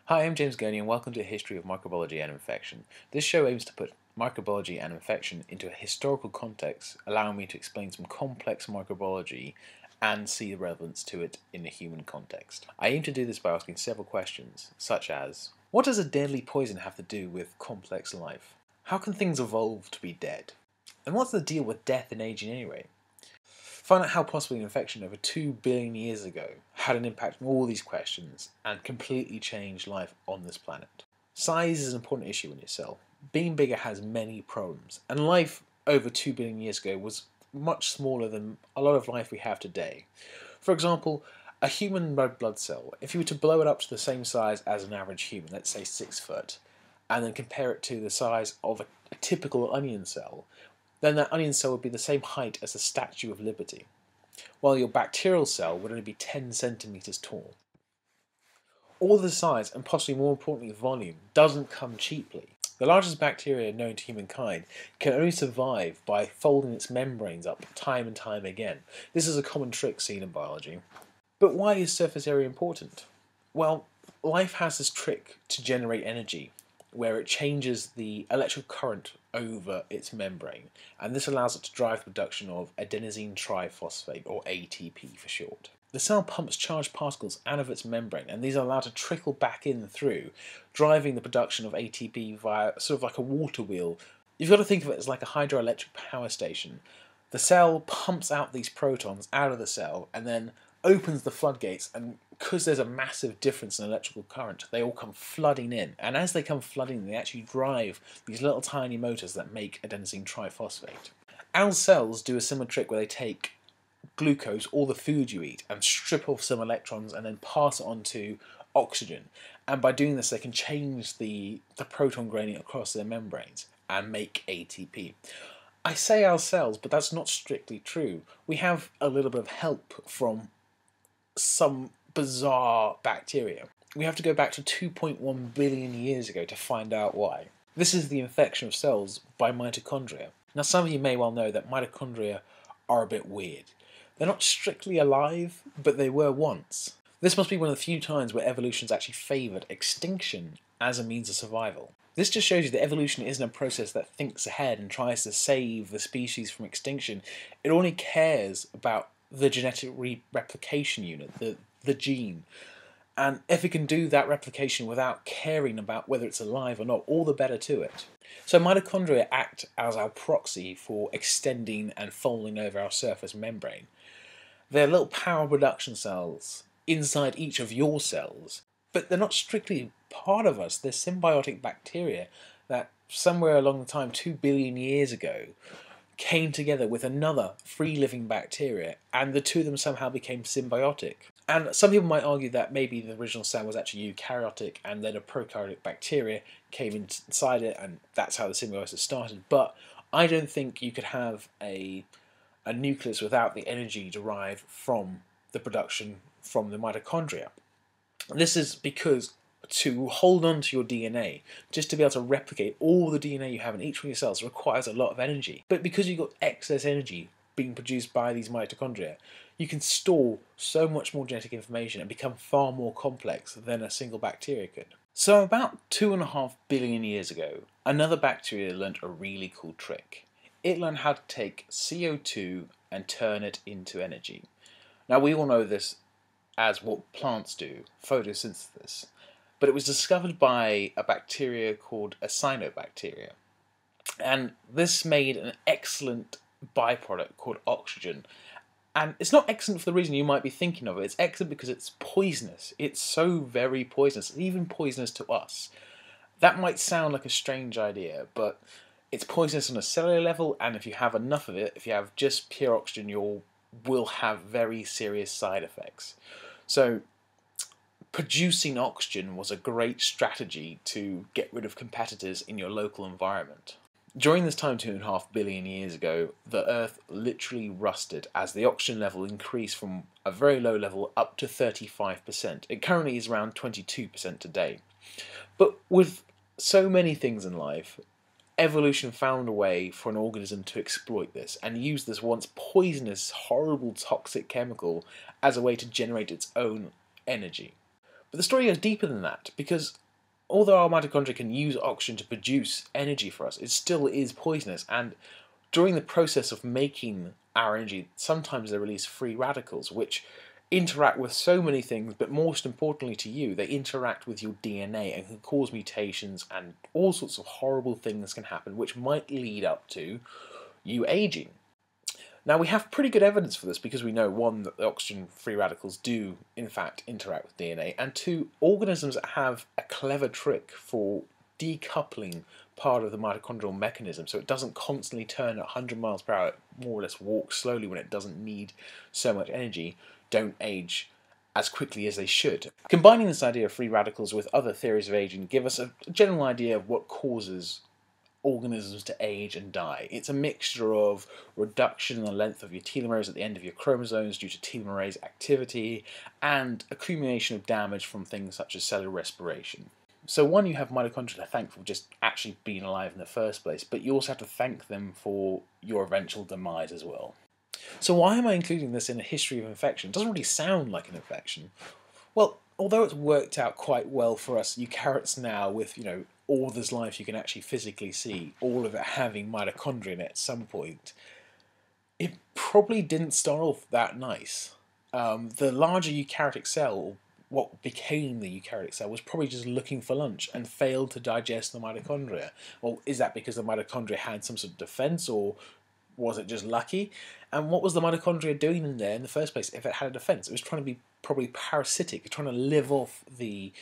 Hi, I'm James Gurney and welcome to a history of microbiology and infection. This show aims to put microbiology and infection into a historical context, allowing me to explain some complex microbiology and see the relevance to it in a human context. I aim to do this by asking several questions, such as, what does a deadly poison have to do with complex life? How can things evolve to be dead? And what's the deal with death and aging anyway? Find out how possibly an infection over 2 billion years ago had an impact on all these questions and completely changed life on this planet. Size is an important issue in itself. Being bigger has many problems, and life over 2 billion years ago was much smaller than a lot of life we have today. For example, a human red blood cell, if you were to blow it up to the same size as an average human, let's say 6 foot, and then compare it to the size of a typical onion cell, then that onion cell would be the same height as the Statue of Liberty, while your bacterial cell would only be 10 centimeters tall. All the size, and possibly more importantly volume, doesn't come cheaply. The largest bacteria known to humankind can only survive by folding its membranes up time and time again. This is a common trick seen in biology. But why is surface area important? Well, life has this trick to generate energy, where it changes the electrical current over its membrane, and this allows it to drive the production of adenosine triphosphate, or ATP for short. The cell pumps charged particles out of its membrane, and these are allowed to trickle back in through, driving the production of ATP via sort of like a water wheel. You've got to think of it as like a hydroelectric power station. The cell pumps out these protons out of the cell and then opens the floodgates, and because there's a massive difference in electrical current, they all come flooding in, and as they come flooding in, they actually drive these little tiny motors that make adenosine triphosphate. Our cells do a similar trick where they take glucose, or the food you eat, and strip off some electrons and then pass it on to oxygen, and by doing this they can change the proton gradient across their membranes and make ATP. I say our cells, but that's not strictly true. We have a little bit of help from some bizarre bacteria. We have to go back to 2.1 billion years ago to find out why. This is the infection of cells by mitochondria. Now, some of you may well know that mitochondria are a bit weird. They're not strictly alive, but they were once. This must be one of the few times where evolution's actually favoured extinction as a means of survival. This just shows you that evolution isn't a process that thinks ahead and tries to save the species from extinction. It only cares about the genetic replication unit, the gene. And if it can do that replication without caring about whether it's alive or not, all the better to it. So mitochondria act as our proxy for extending and folding over our surface membrane. They're little power production cells inside each of your cells, but they're not strictly part of us. They're symbiotic bacteria that somewhere along the time, 2 billion years ago, came together with another free-living bacteria, and the two of them somehow became symbiotic. And some people might argue that maybe the original cell was actually eukaryotic, and then a prokaryotic bacteria came inside it, and that's how the symbiosis started. But I don't think you could have a nucleus without the energy derived from the production from the mitochondria. This is because to hold on to your DNA, just to be able to replicate all the DNA you have in each one of your cells, requires a lot of energy. But because you've got excess energy being produced by these mitochondria, you can store so much more genetic information and become far more complex than a single bacteria could. So about 2.5 billion years ago, another bacteria learned a really cool trick. It learned how to take CO2 and turn it into energy. Now, we all know this as what plants do, photosynthesis. But it was discovered by a bacteria called a cyanobacteria. And this made an excellent byproduct called oxygen. And it's not excellent for the reason you might be thinking of it. It's excellent because it's poisonous. It's so very poisonous, even poisonous to us. That might sound like a strange idea, but it's poisonous on a cellular level, and if you have enough of it, if you have just pure oxygen, you will have very serious side effects. So producing oxygen was a great strategy to get rid of competitors in your local environment. During this time 2.5 billion years ago, the Earth literally rusted as the oxygen level increased from a very low level up to 35%. It currently is around 22% today. But with so many things in life, evolution found a way for an organism to exploit this and use this once poisonous, horrible, toxic chemical as a way to generate its own energy. But the story goes deeper than that, because although our mitochondria can use oxygen to produce energy for us, it still is poisonous, and during the process of making our energy, sometimes they release free radicals, which interact with so many things, but most importantly to you, they interact with your DNA and can cause mutations, and all sorts of horrible things can happen, which might lead up to you aging. Now, we have pretty good evidence for this because we know, one, that the oxygen free radicals do in fact interact with DNA, and two, organisms have a clever trick for decoupling part of the mitochondrial mechanism so it doesn't constantly turn at 100 miles per hour, more or less walk slowly when it doesn't need so much energy, don't age as quickly as they should. Combining this idea of free radicals with other theories of aging give us a general idea of what causes organisms to age and die. It's a mixture of reduction in the length of your telomeres at the end of your chromosomes due to telomerase activity, and accumulation of damage from things such as cellular respiration. So one, you have mitochondria to thank for just actually being alive in the first place, but you also have to thank them for your eventual demise as well. So why am I including this in a history of infection? It doesn't really sound like an infection. Well, although it's worked out quite well for us eukaryotes now with, all this life you can actually physically see, all of it having mitochondria in it at some point, it probably didn't start off that nice. The larger eukaryotic cell, what became the eukaryotic cell, was probably just looking for lunch and failed to digest the mitochondria. Well, is that because the mitochondria had some sort of defense, or was it just lucky? And what was the mitochondria doing in there in the first place if it had a defense? It was trying to be probably parasitic, trying to live off the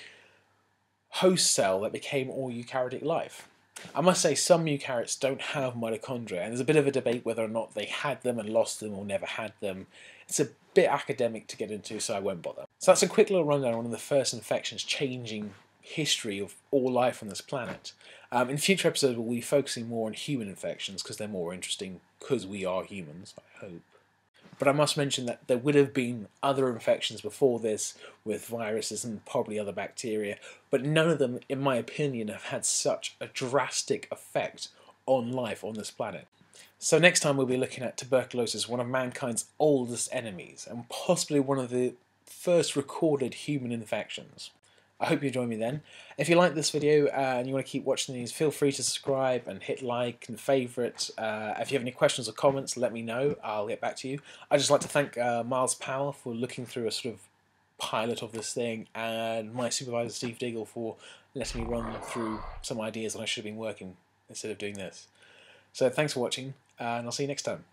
host cell that became all eukaryotic life. I must say, some eukaryotes don't have mitochondria, and there's a bit of a debate whether or not they had them and lost them or never had them. It's a bit academic to get into, so I won't bother. So that's a quick little rundown on one of the first infections changing history of all life on this planet. In future episodes, we'll be focusing more on human infections because they're more interesting, because we are humans, I hope. But I must mention that there would have been other infections before this, with viruses and probably other bacteria, but none of them, in my opinion, have had such a drastic effect on life on this planet. So next time we'll be looking at tuberculosis, one of mankind's oldest enemies, and possibly one of the first recorded human infections. I hope you join me then. If you like this video and you want to keep watching these, feel free to subscribe and hit like and favourite. If you have any questions or comments, let me know. I'll get back to you. I'd just like to thank Miles Powell for looking through a sort of pilot of this thing, and my supervisor Steve Diggle for letting me run through some ideas that I should have been working instead of doing this. So thanks for watching, and I'll see you next time.